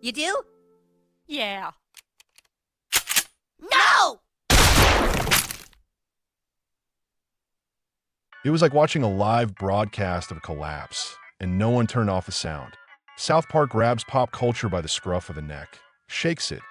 You do? Yeah. No! It was like watching a live broadcast of a collapse, and no one turned off the sound. South Park grabs pop culture by the scruff of the neck, shakes it,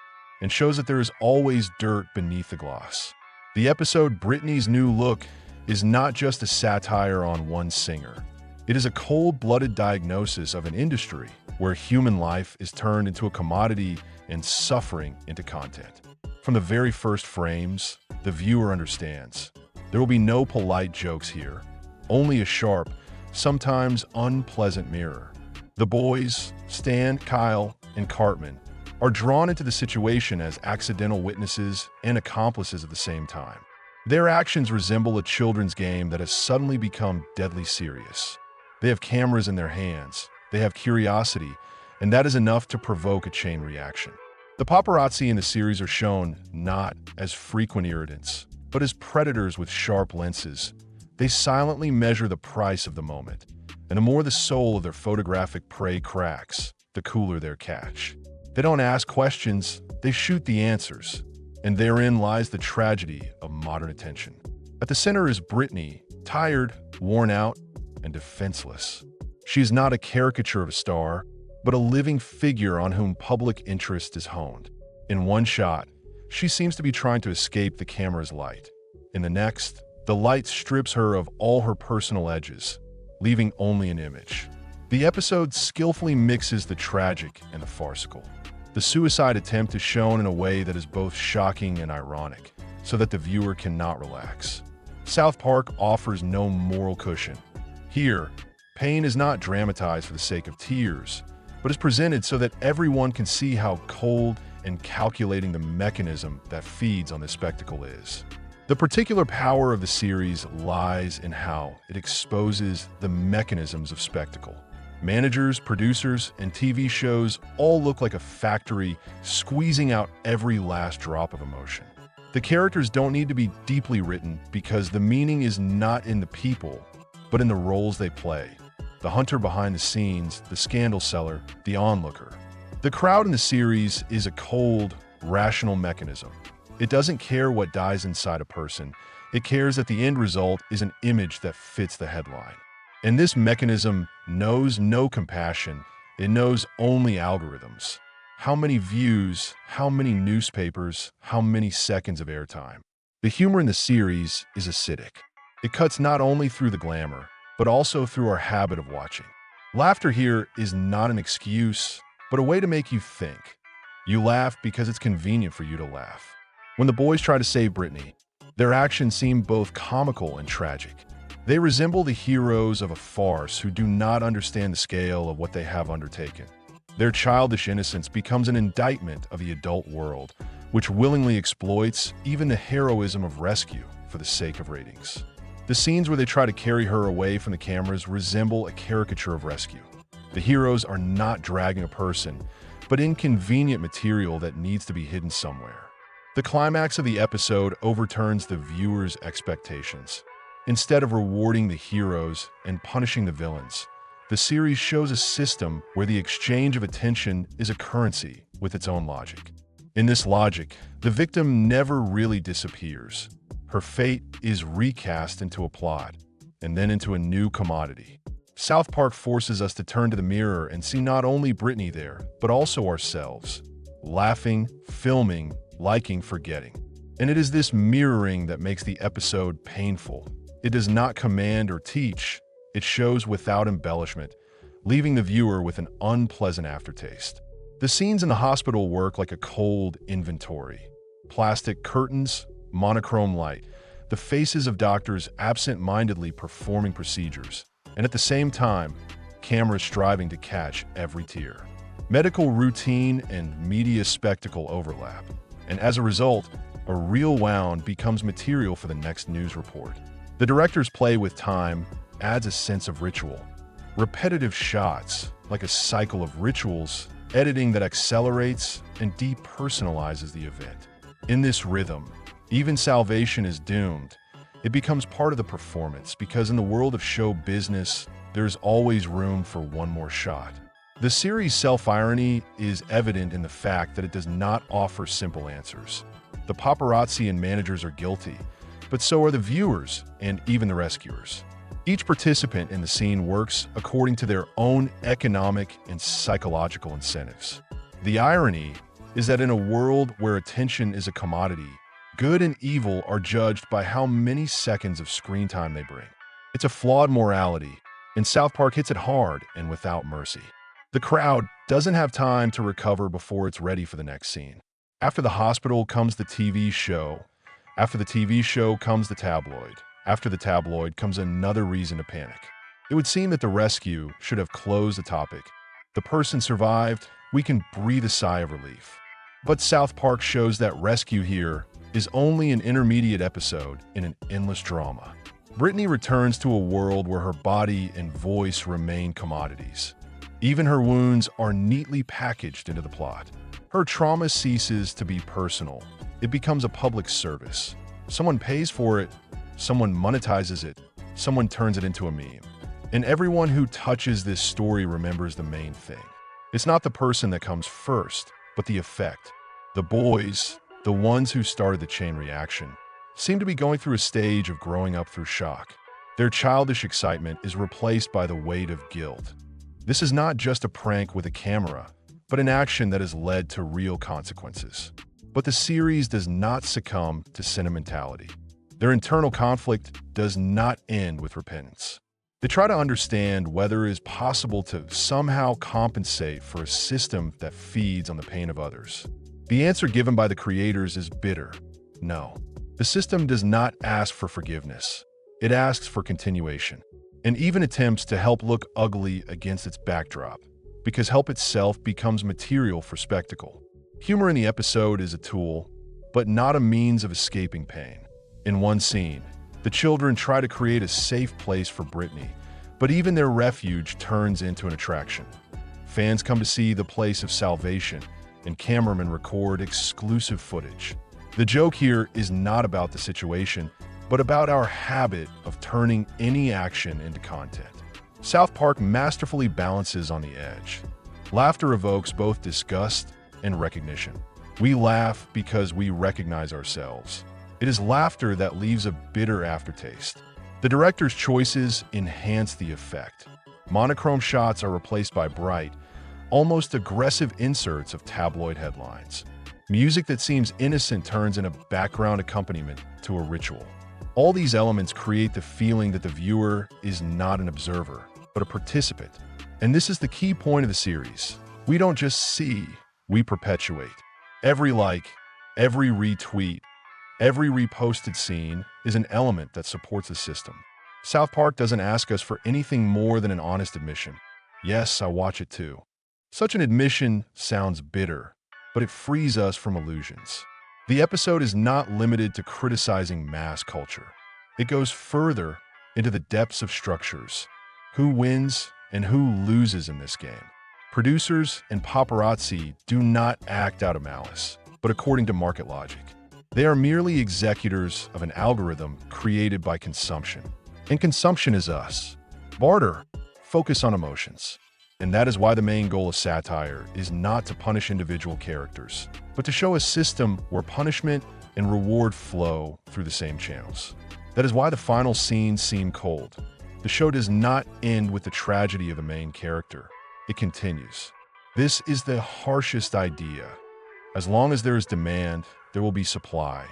and shows that there is always dirt beneath the gloss. The episode Britney's New Look is not just a satire on one singer. It is a cold-blooded diagnosis of an industry where human life is turned into a commodity and suffering into content. From the very first frames, the viewer understands. There will be no polite jokes here, only a sharp, sometimes unpleasant mirror. The boys, Stan, Kyle, and Cartman, are drawn into the situation as accidental witnesses and accomplices at the same time. Their actions resemble a children's game that has suddenly become deadly serious. They have cameras in their hands, they have curiosity, and that is enough to provoke a chain reaction. The paparazzi in the series are shown not as frequent irritants, but as predators with sharp lenses. They silently measure the price of the moment, and the more the soul of their photographic prey cracks, the cooler their catch. They don't ask questions, they shoot the answers, and therein lies the tragedy of modern attention. At the center is Britney, tired, worn out, and defenseless. She is not a caricature of a star, but a living figure on whom public interest is honed. In one shot, she seems to be trying to escape the camera's light. In the next, the light strips her of all her personal edges, leaving only an image. The episode skillfully mixes the tragic and the farcical. The suicide attempt is shown in a way that is both shocking and ironic, so that the viewer cannot relax. South Park offers no moral cushion. Here, pain is not dramatized for the sake of tears, but is presented so that everyone can see how cold and calculating the mechanism that feeds on this spectacle is. The particular power of the series lies in how it exposes the mechanisms of spectacle. Managers, producers, and TV shows all look like a factory squeezing out every last drop of emotion. The characters don't need to be deeply written because the meaning is not in the people, but in the roles they play. The hunter behind the scenes, the scandal seller, the onlooker. The crowd in the series is a cold, rational mechanism. It doesn't care what dies inside a person. It cares that the end result is an image that fits the headline. And this mechanism knows no compassion. It knows only algorithms. How many views, how many newspapers, how many seconds of airtime. The humor in the series is acidic. It cuts not only through the glamour, but also through our habit of watching. Laughter here is not an excuse, but a way to make you think. You laugh because it's convenient for you to laugh. When the boys try to save Britney, their actions seem both comical and tragic. They resemble the heroes of a farce who do not understand the scale of what they have undertaken. Their childish innocence becomes an indictment of the adult world, which willingly exploits even the heroism of rescue for the sake of ratings. The scenes where they try to carry her away from the cameras resemble a caricature of rescue. The heroes are not dragging a person, but inconvenient material that needs to be hidden somewhere. The climax of the episode overturns the viewer's expectations. Instead of rewarding the heroes and punishing the villains, the series shows a system where the exchange of attention is a currency with its own logic. In this logic, the victim never really disappears. Her fate is recast into a plot, and then into a new commodity. South Park forces us to turn to the mirror and see not only Britney there, but also ourselves. Laughing, filming, liking, forgetting. And it is this mirroring that makes the episode painful. It does not command or teach. It shows without embellishment, leaving the viewer with an unpleasant aftertaste. The scenes in the hospital work like a cold inventory. Plastic curtains, monochrome light, the faces of doctors absent-mindedly performing procedures, and at the same time, cameras striving to catch every tear. Medical routine and media spectacle overlap, and as a result, a real wound becomes material for the next news report. The director's play with time adds a sense of ritual. Repetitive shots, like a cycle of rituals, editing that accelerates and depersonalizes the event. In this rhythm, even salvation is doomed. It becomes part of the performance because in the world of show business, there's always room for one more shot. The series' self-irony is evident in the fact that it does not offer simple answers. The paparazzi and managers are guilty, but so are the viewers and even the rescuers. Each participant in the scene works according to their own economic and psychological incentives. The irony is that in a world where attention is a commodity, good and evil are judged by how many seconds of screen time they bring. It's a flawed morality, and South Park hits it hard and without mercy. The crowd doesn't have time to recover before it's ready for the next scene. After the hospital comes the TV show. After the TV show comes the tabloid. After the tabloid comes another reason to panic. It would seem that the rescue should have closed the topic. The person survived, we can breathe a sigh of relief. But South Park shows that rescue here is only an intermediate episode in an endless drama. Britney returns to a world where her body and voice remain commodities. Even her wounds are neatly packaged into the plot. Her trauma ceases to be personal. It becomes a public service. Someone pays for it, someone monetizes it, someone turns it into a meme. And everyone who touches this story remembers the main thing. It's not the person that comes first, but the effect. The boys, the ones who started the chain reaction, seem to be going through a stage of growing up through shock. Their childish excitement is replaced by the weight of guilt. This is not just a prank with a camera, but an action that has led to real consequences. But the series does not succumb to sentimentality. Their internal conflict does not end with repentance. They try to understand whether it is possible to somehow compensate for a system that feeds on the pain of others. The answer given by the creators is bitter. No. The system does not ask for forgiveness. It asks for continuation, and even attempts to help look ugly against its backdrop, because help itself becomes material for spectacle. Humor in the episode is a tool, but not a means of escaping pain. In one scene, the children try to create a safe place for Britney, but even their refuge turns into an attraction. Fans come to see the place of salvation, and cameramen record exclusive footage. The joke here is not about the situation, but about our habit of turning any action into content. South Park masterfully balances on the edge. Laughter evokes both disgust and recognition. We laugh because we recognize ourselves. It is laughter that leaves a bitter aftertaste. The director's choices enhance the effect. Monochrome shots are replaced by bright, almost aggressive inserts of tabloid headlines. Music that seems innocent turns into background accompaniment to a ritual. All these elements create the feeling that the viewer is not an observer, but a participant. And this is the key point of the series. We don't just see, we perpetuate. Every like, every retweet, every reposted scene is an element that supports the system. South Park doesn't ask us for anything more than an honest admission. Yes, I watch it too. Such an admission sounds bitter, but it frees us from illusions. The episode is not limited to criticizing mass culture. It goes further into the depths of structures. Who wins and who loses in this game? Producers and paparazzi do not act out of malice, but according to market logic. They are merely executors of an algorithm created by consumption. And consumption is us. Barter, focus on emotions. And that is why the main goal of satire is not to punish individual characters, but to show a system where punishment and reward flow through the same channels. That is why the final scenes seem cold. The show does not end with the tragedy of the main character. It continues. This is the harshest idea. As long as there is demand, there will be supply.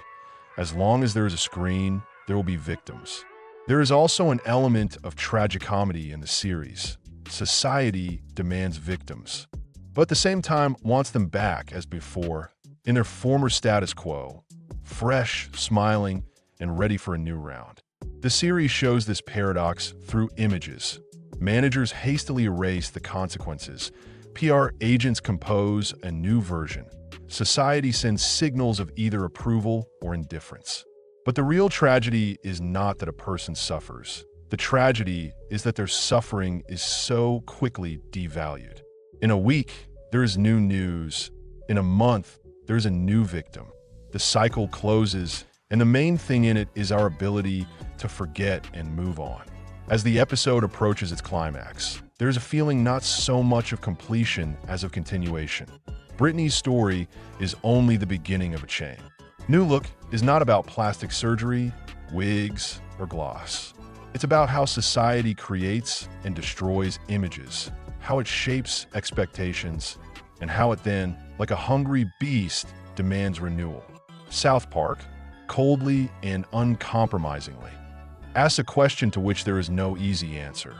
As long as there is a screen, there will be victims. There is also an element of tragicomedy in the series. Society demands victims, but at the same time wants them back as before, in their former status quo, fresh, smiling, and ready for a new round. The series shows this paradox through images. Managers hastily erase the consequences. PR agents compose a new version. Society sends signals of either approval or indifference. But the real tragedy is not that a person suffers. The tragedy is that their suffering is so quickly devalued. In a week, there is new news. In a month, there is a new victim. The cycle closes, and the main thing in it is our ability to forget and move on. As the episode approaches its climax, there's a feeling not so much of completion as of continuation. Britney's story is only the beginning of a chain. New Look is not about plastic surgery, wigs, or gloss. It's about how society creates and destroys images, how it shapes expectations, and how it then, like a hungry beast, demands renewal. South Park, coldly and uncompromisingly, asks a question to which there is no easy answer.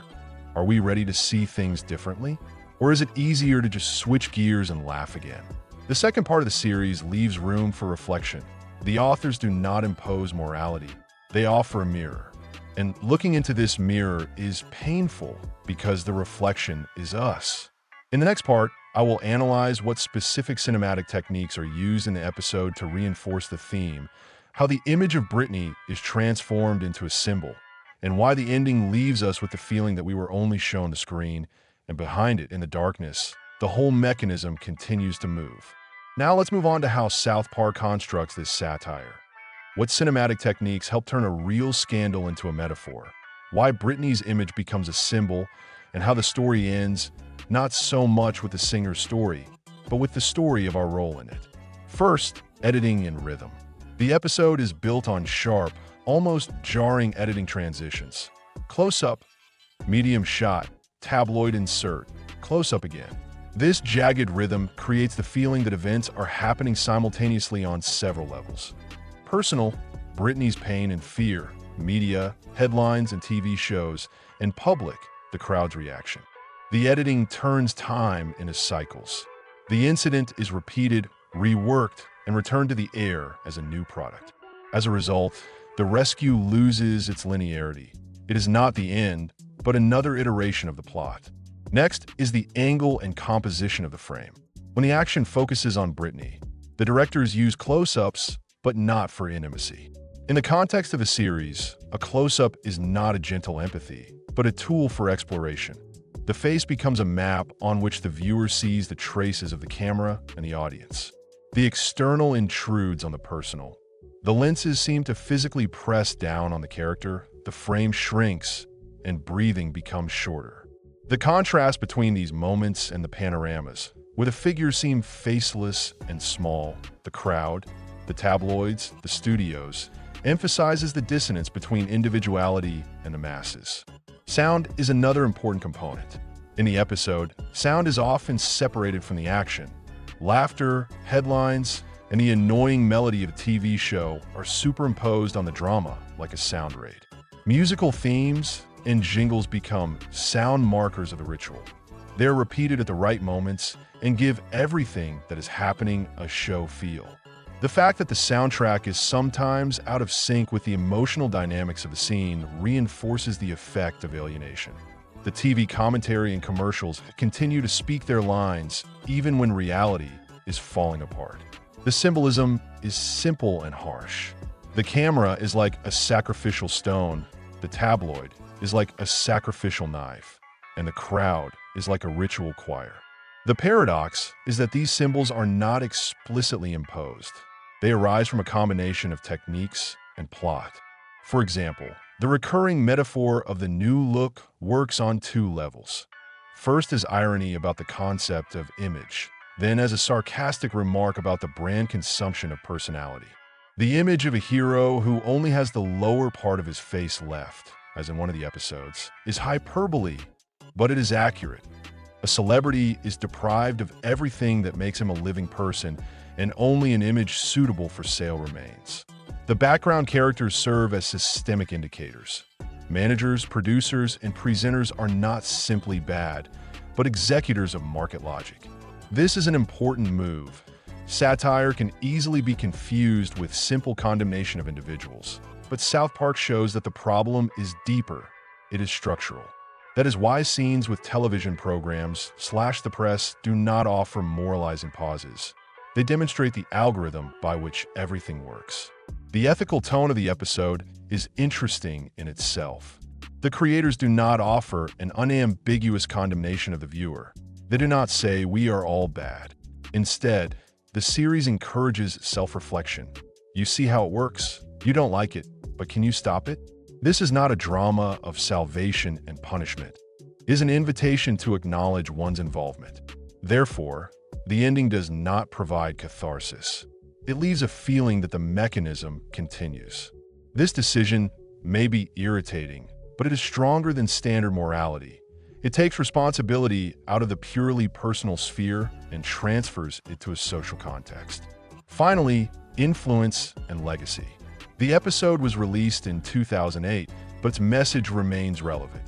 Are we ready to see things differently? Or is it easier to just switch gears and laugh again? The second part of the series leaves room for reflection. The authors do not impose morality. They offer a mirror. And looking into this mirror is painful because the reflection is us. In the next part, I will analyze what specific cinematic techniques are used in the episode to reinforce the theme, how the image of Britney is transformed into a symbol, and why the ending leaves us with the feeling that we were only shown the screen, and behind it, in the darkness, the whole mechanism continues to move. Now let's move on to how South Park constructs this satire. What cinematic techniques help turn a real scandal into a metaphor? Why Britney's image becomes a symbol, and how the story ends, not so much with the singer's story, but with the story of our role in it. First, editing and rhythm. The episode is built on sharp, almost jarring editing transitions. Close-up, medium shot, tabloid insert, close-up again. This jagged rhythm creates the feeling that events are happening simultaneously on several levels. Personal, Britney's pain and fear, media, headlines and TV shows, and public, the crowd's reaction. The editing turns time into cycles. The incident is repeated, reworked, and returned to the air as a new product. As a result, the rescue loses its linearity. It is not the end, but another iteration of the plot. Next is the angle and composition of the frame. When the action focuses on Britney, the directors use close-ups, but not for intimacy. In the context of a series, a close-up is not a gentle empathy, but a tool for exploration. The face becomes a map on which the viewer sees the traces of the camera and the audience. The external intrudes on the personal. The lenses seem to physically press down on the character, the frame shrinks, and breathing becomes shorter. The contrast between these moments and the panoramas, where the figures seem faceless and small, the crowd, the tabloids, the studios, emphasizes the dissonance between individuality and the masses. Sound is another important component. In the episode, sound is often separated from the action. Laughter, headlines, and the annoying melody of a TV show are superimposed on the drama like a sound raid. Musical themes and jingles become sound markers of the ritual. They're repeated at the right moments and give everything that is happening a show feel. The fact that the soundtrack is sometimes out of sync with the emotional dynamics of the scene reinforces the effect of alienation. The TV commentary and commercials continue to speak their lines even when reality is falling apart. The symbolism is simple and harsh. The camera is like a sacrificial stone, the tabloid is like a sacrificial knife, and the crowd is like a ritual choir. The paradox is that these symbols are not explicitly imposed. They arise from a combination of techniques and plot. For example, the recurring metaphor of the new look works on two levels. First as irony about the concept of image, then as a sarcastic remark about the brand consumption of personality. The image of a hero who only has the lower part of his face left, as in one of the episodes, is hyperbole, but it is accurate. A celebrity is deprived of everything that makes him a living person, and only an image suitable for sale remains. The background characters serve as systemic indicators. Managers, producers, and presenters are not simply bad, but executors of market logic. This is an important move. Satire can easily be confused with simple condemnation of individuals, but South Park shows that the problem is deeper. It is structural. That is why scenes with television programs / the press do not offer moralizing pauses. They demonstrate the algorithm by which everything works. The ethical tone of the episode is interesting in itself. The creators do not offer an unambiguous condemnation of the viewer. They do not say, "We are all bad." Instead, the series encourages self-reflection. You see how it works. You don't like it, but can you stop it? This is not a drama of salvation and punishment. is an invitation to acknowledge one's involvement. Therefore, the ending does not provide catharsis. It leaves a feeling that the mechanism continues. This decision may be irritating, but it is stronger than standard morality. It takes responsibility out of the purely personal sphere and transfers it to a social context. Finally, influence and legacy. The episode was released in 2008, but its message remains relevant.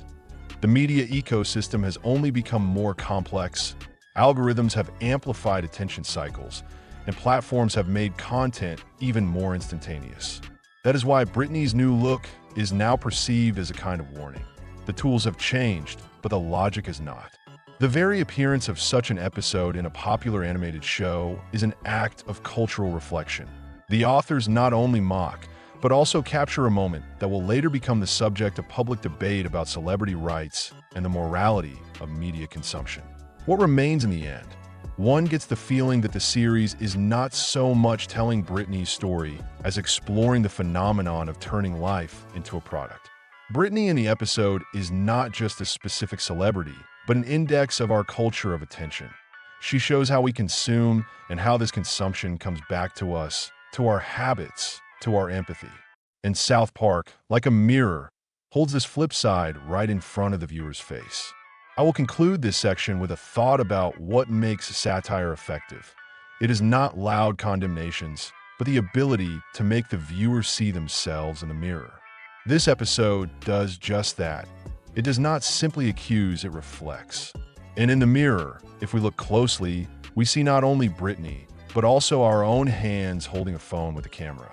The media ecosystem has only become more complex. Algorithms have amplified attention cycles, and platforms have made content even more instantaneous. That is why Britney's new look is now perceived as a kind of warning. The tools have changed, but the logic is not. The very appearance of such an episode in a popular animated show is an act of cultural reflection. The authors not only mock, but also capture a moment that will later become the subject of public debate about celebrity rights and the morality of media consumption. What remains in the end? One gets the feeling that the series is not so much telling Britney's story as exploring the phenomenon of turning life into a product. Britney in the episode is not just a specific celebrity, but an index of our culture of attention. She shows how we consume and how this consumption comes back to us, to our habits, to our empathy. And South Park, like a mirror, holds this flip side right in front of the viewer's face. I will conclude this section with a thought about what makes satire effective. It is not loud condemnations, but the ability to make the viewer see themselves in the mirror. This episode does just that. It does not simply accuse, it reflects. And in the mirror, if we look closely, we see not only Britney, but also our own hands holding a phone with a camera.